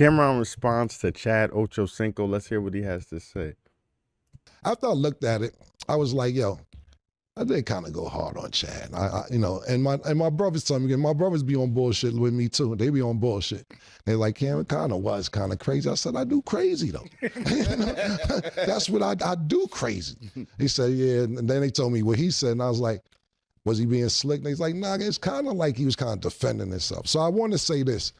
Cameron responds to Chad Ochocinco. Let's hear what he has to say. After I looked at it, I was like, yo, I did kind of go hard on Chad. And my brothers tell me, my brothers be on bullshit with me too. They be on bullshit. They're like, Cam, it kind of was kind of crazy. I said, I do crazy though. That's what I do crazy. He said, yeah. And then they told me what he said, and I was like, was he being slick? And he's like, nah, it's kind of like he was kind of defending himself. So I want to say this.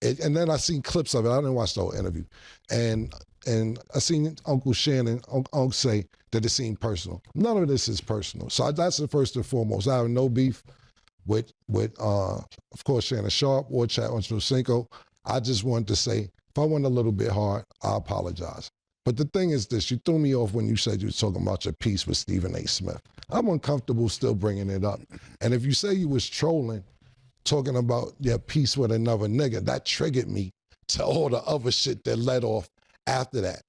And then I seen clips of it. I didn't watch the whole interview. And I seen Uncle Shannon, Uncle say that it seemed personal. None of this is personal. So that's the first and foremost. I have no beef with of course, Shannon Sharp or Chad Ochocinco. I just wanted to say, if I went a little bit hard, I apologize. But the thing is this, you threw me off when you said you were talking about your piece with Stephen A. Smith. I'm uncomfortable still bringing it up. And if you say you was trolling, talking about your piece with another nigga, that triggered me to all the other shit that led off after that.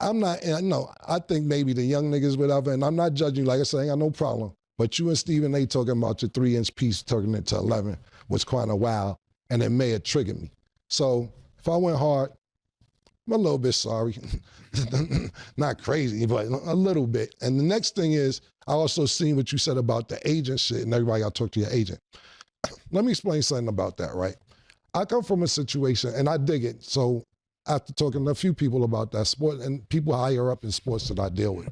I'm not, no, I think maybe the young niggas, whatever, and I'm not judging you, like I said, I ain't got no problem. But you and Stephen A. talking about your 3-inch piece, turning it to 11 was kind of wild, and it may have triggered me. So if I went hard, I'm a little bit sorry. Not crazy, but a little bit. And the next thing is, I also seen what you said about the agent shit, and everybody got to talk to your agent. Let me explain something about that, right? I come from a situation, and I dig it. So after talking to a few people about that sport, and people higher up in sports that I deal with,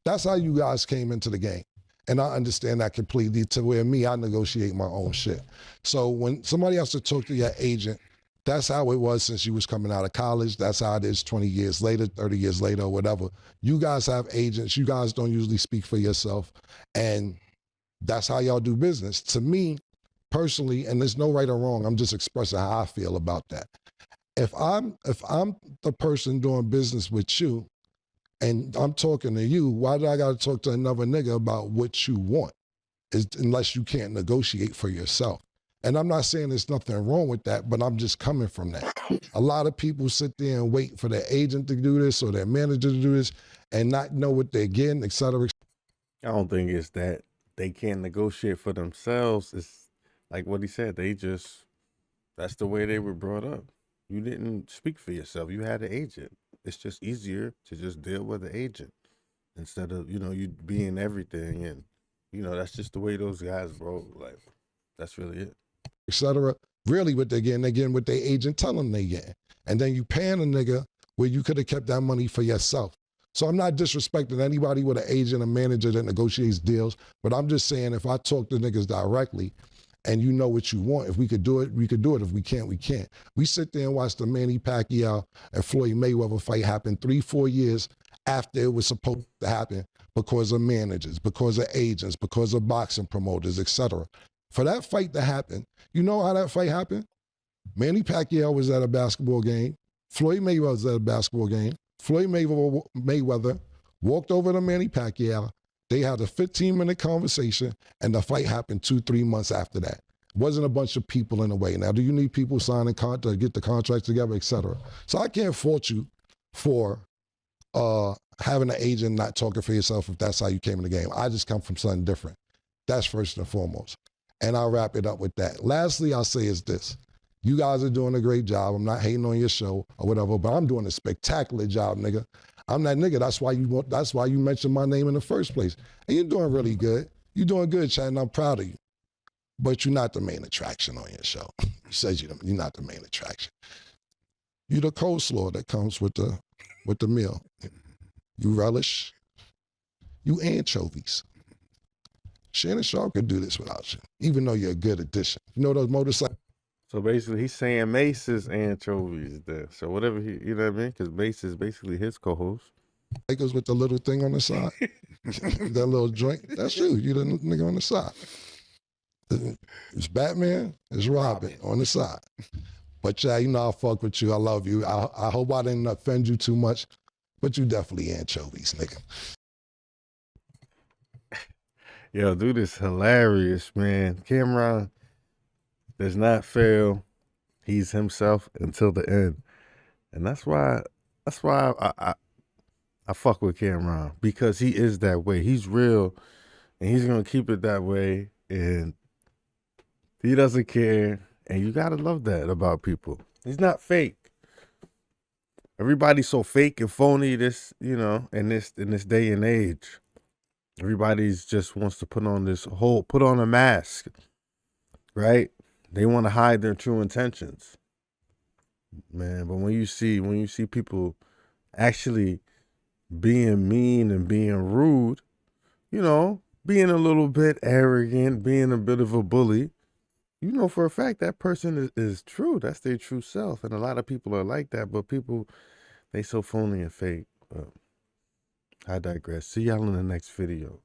that's how you guys came into the game. And I understand that completely, to where me, I negotiate my own shit. So when somebody has to talk to your agent, that's how it was since you was coming out of college. That's how it is 20 years later, 30 years later, or whatever. You guys have agents. You guys don't usually speak for yourself. And that's how y'all do business. To me, personally, and there's no right or wrong, I'm just expressing how I feel about that. If I'm the person doing business with you and I'm talking to you, why do I got to talk to another nigga about what you want? Unless you can't negotiate for yourself. And I'm not saying there's nothing wrong with that, but I'm just coming from that. A lot of people sit there and wait for their agent to do this or their manager to do this and not know what they're getting, et cetera. I don't think it's that they can't negotiate for themselves. It's like what he said. That's the way they were brought up. You didn't speak for yourself. You had an agent. It's just easier to just deal with the agent instead of, you being everything. And, that's just the way those guys roll. Like, that's really it. Et cetera. Really what they're getting what their agent telling them they getting. And then you paying a nigga where you could have kept that money for yourself. So I'm not disrespecting anybody with an agent, a manager that negotiates deals, but I'm just saying if I talk to niggas directly and you know what you want, if we could do it, we could do it. If we can't, we can't. We sit there and watch the Manny Pacquiao and Floyd Mayweather fight happen 3-4 years after it was supposed to happen because of managers, because of agents, because of boxing promoters, et cetera. For that fight to happen, you know how that fight happened? Manny Pacquiao was at a basketball game. Floyd Mayweather was at a basketball game. Floyd Mayweather walked over to Manny Pacquiao. They had a 15-minute conversation, and the fight happened 2-3 months after that. It wasn't a bunch of people in the way. Now, do you need people signing to get the contracts together, et cetera? So I can't fault you for having an agent not talking for yourself if that's how you came in the game. I just come from something different. That's first and foremost. And I'll wrap it up with that. Lastly, I'll say is this. You guys are doing a great job. I'm not hating on your show or whatever, but I'm doing a spectacular job, nigga. I'm that nigga. That's why you mentioned my name in the first place. And you're doing really good. You're doing good, Chad, and I'm proud of you. But you're not the main attraction on your show. You said you're not the main attraction. You're the coleslaw that comes with the meal. You relish. You anchovies. Shannon Sharp could do this without you, even though you're a good addition. You know those motorcycles? So basically, he's saying Mace is anchovies there. So whatever you know what I mean? Because Mace is basically his co-host. It goes with the little thing on the side. That little joint. That's you. You the nigga on the side. It's Batman, it's Robin on the side. But yeah, I fuck with you. I love you. I hope I didn't offend you too much, but you definitely anchovies, nigga. Yo, dude is hilarious, man. Cameron does not fail. He's himself until the end. And that's why I fuck with Cameron, because he is that way. He's real and he's gonna keep it that way, and he doesn't care. And you gotta love that about people. He's not fake. Everybody's so fake and phony. This, in this day and age, everybody's just wants to put on a mask, right? They want to hide their true intentions, man. But when you see people actually being mean and being rude, being a little bit arrogant, being a bit of a bully, you know for a fact that person is true. That's their true self. And a lot of people are like that, but people, they so phony and fake. But I digress. See y'all in the next video.